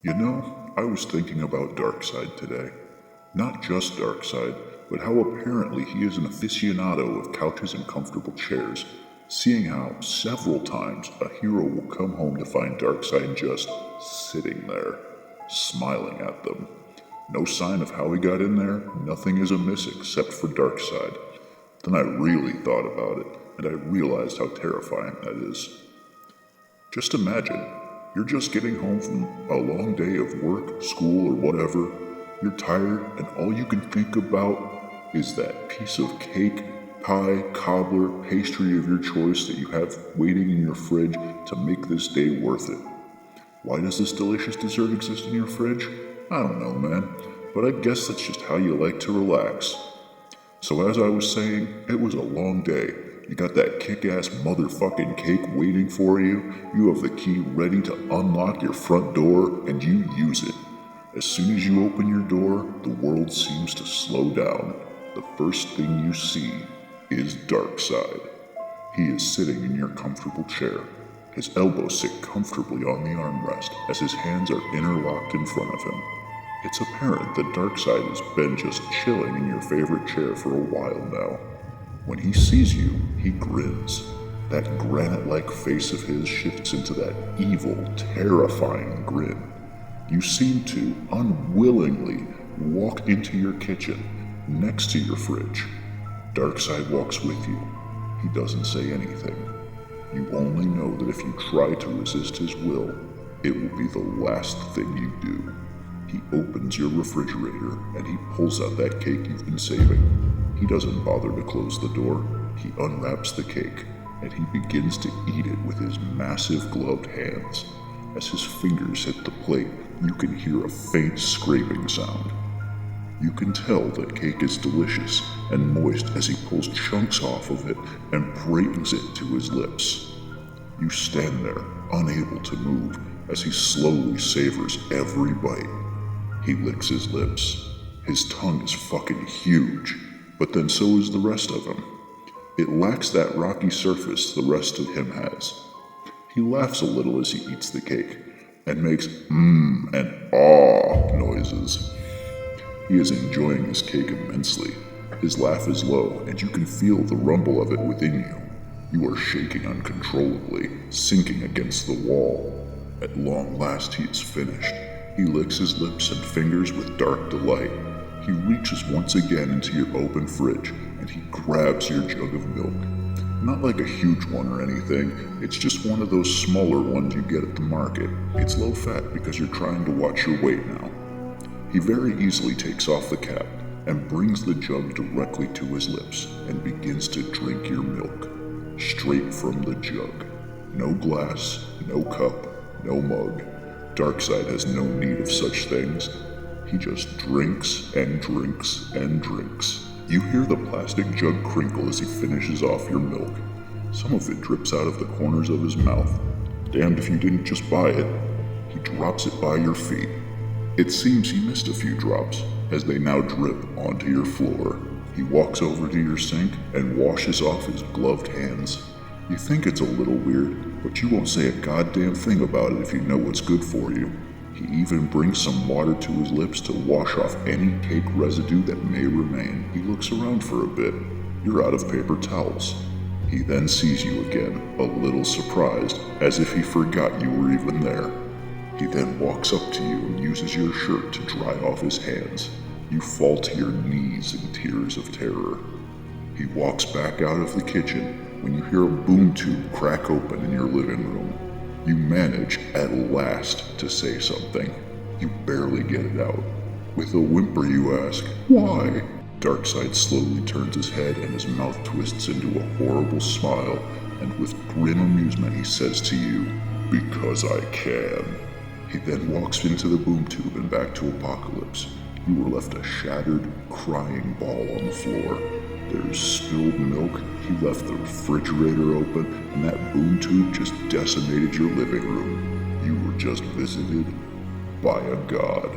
You know, I was thinking about Darkseid today. Not just Darkseid, but how apparently he is an aficionado of couches and comfortable chairs, seeing how several times a hero will come home to find Darkseid just sitting there, smiling at them. No sign of how he got in there, nothing is amiss except for Darkseid. Then I really thought about it, and I realized how terrifying that is. Just imagine, you're just getting home from a long day of work, school, or whatever. You're tired, and all you can think about is that piece of cake, pie, cobbler, pastry of your choice that you have waiting in your fridge to make this day worth it. Why does this delicious dessert exist in your fridge? I don't know, man, but I guess that's just how you like to relax. So as I was saying, it was a long day. You got that kick-ass motherfucking cake waiting for you, you have the key ready to unlock your front door, and you use it. As soon as you open your door, the world seems to slow down. The first thing you see is Darkseid. He is sitting in your comfortable chair. His elbows sit comfortably on the armrest as his hands are interlocked in front of him. It's apparent that Darkseid has been just chilling in your favorite chair for a while now. When he sees you, he grins. That granite-like face of his shifts into that evil, terrifying grin. You seem to, unwillingly, walk into your kitchen, next to your fridge. Darkseid walks with you. He doesn't say anything. You only know that if you try to resist his will, it will be the last thing you do. He opens your refrigerator and he pulls out that cake you've been saving. He doesn't bother to close the door. He unwraps the cake and he begins to eat it with his massive gloved hands. As his fingers hit the plate, you can hear a faint scraping sound. You can tell that cake is delicious and moist as he pulls chunks off of it and brings it to his lips. You stand there, unable to move, as he slowly savors every bite. He licks his lips. His tongue is fucking huge, but then so is the rest of him. It lacks that rocky surface the rest of him has. He laughs a little as he eats the cake, and makes and ah noises. He is enjoying his cake immensely. His laugh is low, and you can feel the rumble of it within you. You are shaking uncontrollably, sinking against the wall. At long last he is finished. He licks his lips and fingers with dark delight. He reaches once again into your open fridge, and he grabs your jug of milk. Not like a huge one or anything, it's just one of those smaller ones you get at the market. It's low fat because you're trying to watch your weight now. He very easily takes off the cap and brings the jug directly to his lips and begins to drink your milk. Straight from the jug. No glass, no cup, no mug. Darkseid has no need of such things. He just drinks and drinks and drinks. You hear the plastic jug crinkle as he finishes off your milk. Some of it drips out of the corners of his mouth. Damned if you didn't just buy it. He drops it by your feet. It seems he missed a few drops, as they now drip onto your floor. He walks over to your sink and washes off his gloved hands. You think it's a little weird, but you won't say a goddamn thing about it if you know what's good for you. He even brings some water to his lips to wash off any cake residue that may remain. He looks around for a bit. You're out of paper towels. He then sees you again, a little surprised, as if he forgot you were even there. He then walks up to you and uses your shirt to dry off his hands. You fall to your knees in tears of terror. He walks back out of the kitchen when you hear a boom tube crack open in your living room. You manage, at last, to say something. You barely get it out. With a whimper you ask, "Why?" Darkseid slowly turns his head and his mouth twists into a horrible smile, and with grim amusement he says to you, "Because I can." He then walks into the boom tube and back to Apocalypse. You were left a shattered, crying ball on the floor. There's spilled milk, he left the refrigerator open, and that boom tube just decimated your living room. You were just visited by a god.